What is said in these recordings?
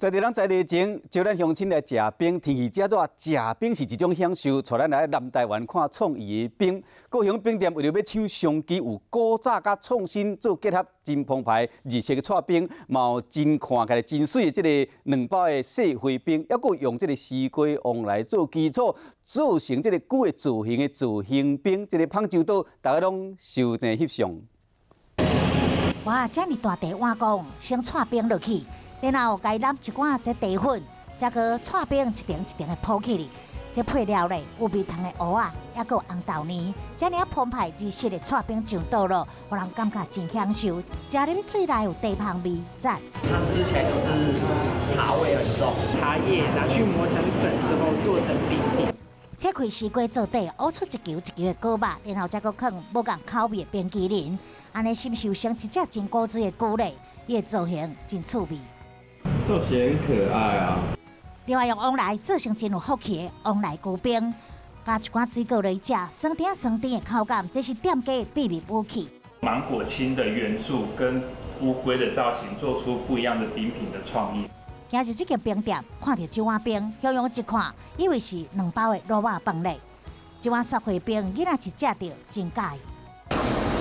在地人在地前，招咱乡亲来食冰，天气这热，食冰是一种享受。带咱来南台湾看创意的冰。高雄冰店为了要抢商机，有古早甲创新做结合，真澎湃。日式的串冰，嘛有真看起来真水的这个2包的细灰冰，还佫用这个西瓜王来做基础，做成这个旧的造型的造型冰。这个芳州岛，大家拢受真翕相。哇，这么大地碗公，先串冰落去。 然后该揽一罐这茶粉，再个串冰一层一层的铺起哩。这配料咧有蜜糖的蚵仔，还有红豆泥，这样澎湃日式的串冰上道了，让人感觉真享受。吃入嘴内有地香味，赞。它吃起来就是茶味很重，茶叶拿去磨成粉之后做成冰品。切开西瓜做底，挖出一球一球的果肉，然后再个放无共口味的冰淇淋，安尼是不是有成一只真古锥的菇类？伊的造型真趣味。 造型很可爱啊！另外用往来做成真有福气的往来菇冰，加一罐水果来食，酸甜酸甜的口感，这是店家的秘密武器。芒果青的元素跟乌龟的造型，做出不一样的冰品的创意。今日这间冰店看到这碗冰，向阳一看，以为是2包的卤肉饭嘞。这碗雪花冰，囡仔一食到真介意。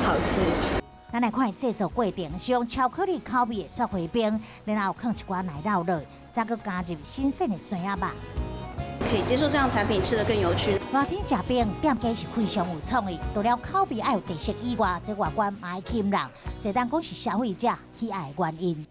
好吃。 咱来看制作过程，是用巧克力口味的雪花冰，然后放一罐奶酪落，再搁加入新鲜的酸鸭肉。可以接受这样产品，吃得更有趣。热天吃冰，店家是非常有创意，除了口味爱有特色以外，这外观嘛爱吸引人，这当讲是消费者喜爱的原因。